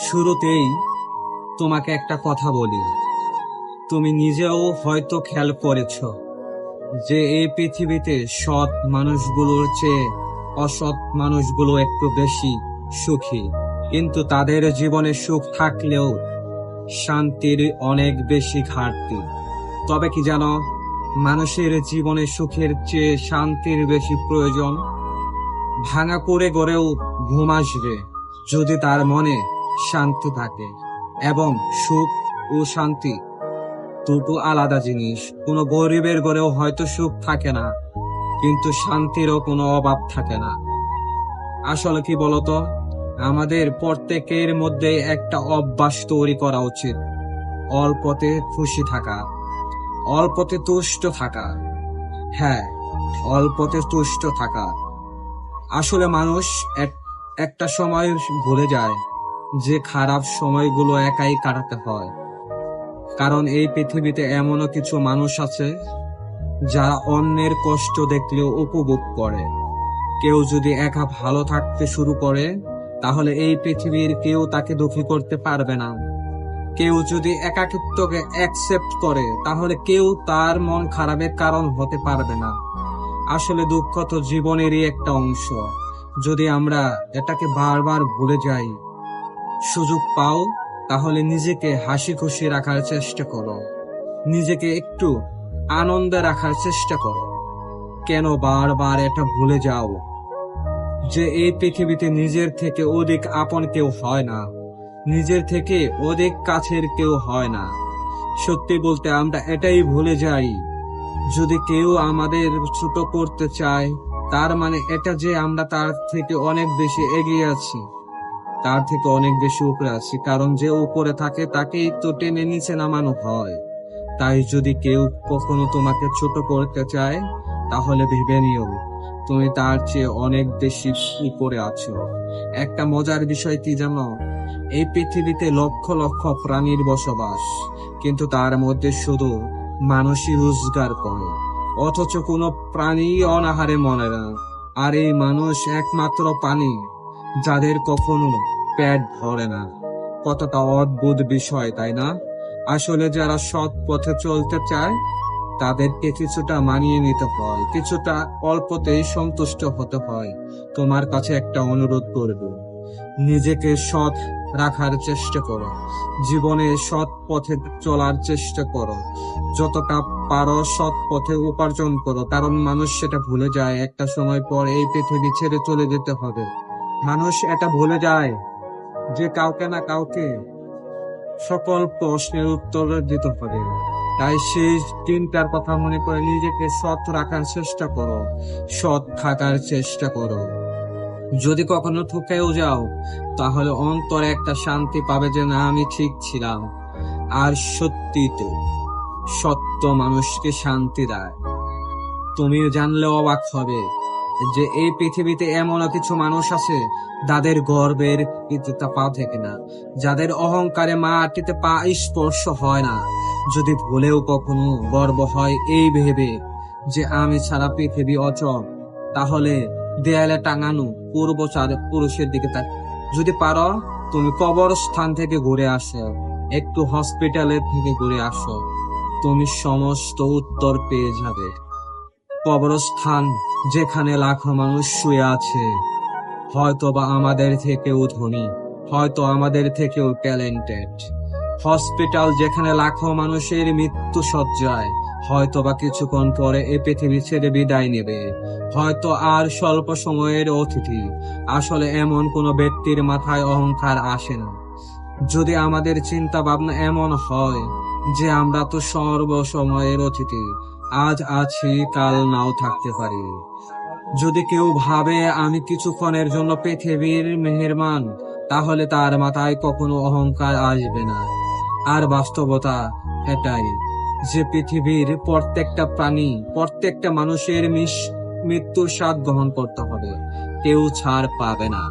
শুরুতেই তোমাকে একটা কথা বলি, তুমি নিজেও হয়তো খেয়াল করেছ যে এই পৃথিবীতে সৎ মানুষগুলোর চেয়ে অসৎ মানুষগুলো একটু বেশি সুখী, কিন্তু তাদের জীবনে সুখ থাকলেও শান্তির অনেক বেশি ঘাটতি। তবে কি জানো, মানুষের জীবনে সুখের চেয়ে শান্তির বেশি প্রয়োজন। ভাঙা করে গড়েও ঘুম আসবে যদি তার মনে শান্তি থাকে, এবং সুখ ও শান্তি দুটো আলাদা জিনিস। কোনো গরিবের ঘরেও হয়তো সুখ থাকে না, কিন্তু শান্তিরও কোনো অভাব থাকে না। আসলে কি বলতো, আমাদের প্রত্যেকের মধ্যে একটা অভ্যাস তৈরি করা উচিত, অল্পতে খুশি থাকা, অল্পতে তুষ্ট থাকা। হ্যাঁ, অল্পতে তুষ্ট থাকা। আসলে মানুষ একটা সময় ভুলে যায় যে খারাপ সময়গুলো একাই কাটাতে হয়। কারণ এই পৃথিবীতে এমনও কিছু মানুষ আছে যারা অন্যের কষ্ট দেখলেও উপভোগ করে। কেউ যদি একা ভালো থাকতে শুরু করে, তাহলে এই পৃথিবীর কেউ তাকে দুঃখী করতে পারবে না। কেউ যদি একাকিত্বকে অ্যাকসেপ্ট করে, তাহলে কেউ তার মন খারাপের কারণ হতে পারবে না। আসলে দুঃখ তো জীবনেরই একটা অংশ। যদি আমরা এটাকে বারবার ভুলে যাই, সুযোগ পাও, তাহলে নিজেকে হাসি খুশি রাখার চেষ্টা করো, নিজেকে একটু আনন্দে রাখার চেষ্টা করো। কেন বারবার এটা ভুলে যাও যে এই পৃথিবীতে নিজের থেকে অধিক আপন কেউ হয় না, নিজের থেকে অধিক কাছের কেউ হয় না। সত্যি বলতে আমরা এটাই ভুলে যাই, যদি কেউ আমাদের ছোট করতে চায়, তার মানে এটা যে আমরা তার থেকে অনেক বেশি এগিয়ে আছি, তার থেকে অনেক বেশি উপরে আছি। কারণ যে উপরে থাকে তাকেই তো টেনে নিচে নামানো হয়। তাই যদি কেউ কখনো তোমাকে ছোট করতে চায়, তাহলে ভেবে নিও তুমি তার চেয়ে অনেক বেশি উপরে আছো। একটা মজার বিষয় কি জানো, এই পৃথিবীতে লক্ষ লক্ষ প্রাণীর বসবাস, কিন্তু তার মধ্যে শুধু মানুষই রোজগার করে, অথচ কোনো প্রাণী অনাহারে মরে না। আর এই মানুষ একমাত্র প্রাণী যাদের কখনো পেট ভরে না। কতটা অদ্ভুত বিষয়, তাই না? আসলে যারা সৎ পথে চলতে চায়, তাদেরকে কিছুটা মানিয়ে নিতে হয়, কিছুটা অল্পতেই সন্তুষ্ট হতে হয়। তোমার কাছে একটা অনুরোধ করব, নিজেকে সৎ রাখার চেষ্টা করো, জীবনে সৎ পথে চলার চেষ্টা করো, যতটা পারো সৎ পথে উপার্জন করো। কারণ মানুষ সেটা ভুলে যায়, একটা সময় পর এই পৃথিবী ছেড়ে চলে যেতে হবে। মানুষ এটা ভুলে যায় যে কাউকে না কাউকে সকল প্রশ্নের উত্তর দিতে হবে। তাই সেই দিনটার কথা মনে করে নিজেকে সৎ রাখার চেষ্টা করো, সৎ থাকার চেষ্টা করো। যদি কখনো ঠকেও যাও, তাহলে অন্তরে একটা শান্তি পাবে যে না, আমি ঠিক ছিলাম। আর সত্যি তো, সত্য মানুষকে শান্তি দেয়। তুমি জানলে অবাক হবে যে এই পৃথিবীতে এমনও কিছু মানুষ আছে যাদের গর্বের কিছুটা পা থেকে না, যাদের অহংকারে মাটিতে পা স্পর্শ হয় না। যদি ভুলেও কখনো গর্ব হয় এই ভেবে যে আমি ছাড়া পৃথিবী অচল, তাহলে দেয়ালে টাঙানো পুরুষের দিকে তাক। যদি পারো, তুমি কবরস্থান থেকে ঘুরে আসো, একটু হসপিটালের থেকে ঘুরে আসো, তুমি সমস্ত উত্তর পেয়ে যাবে। কবরস্থান যেখানে লাখো মানুষ শুয়ে আছে, হয়তো বা আমাদের থেকেও ধনী, হয়তো আমাদের থেকেও ট্যালেন্টেড। হসপিটাল যেখানে লাখো মানুষের মৃত্যু সজ্জায়, হয়তো বা কিছুক্ষণ পরে এ পৃথিবী ছেড়ে বিদায় নেবে, হয়তো আর স্বল্প সময়ের অতিথি। আসলে এমন কোনো ব্যক্তির মাথায় অহংকার আসে না। যদি আমাদের চিন্তা ভাবনা এমন হয় যে আমরা তো সর্বসময়ের অতিথি, আজ আছি কাল নাও থাকতে পারি। যদি কেউ ভাবে আমি কিছুক্ষণের জন্য পৃথিবীর মেহেরবান, তাহলে তার মাথায় কখনো অহংকার আসবে না। আর বাস্তবতা এটাই যে পৃথিবীর প্রত্যেকটা প্রাণী, প্রত্যেকটা মানুষের মৃত্যুর স্বাদ গ্রহণ করতে হবে, কেউ ছাড় পাবে না।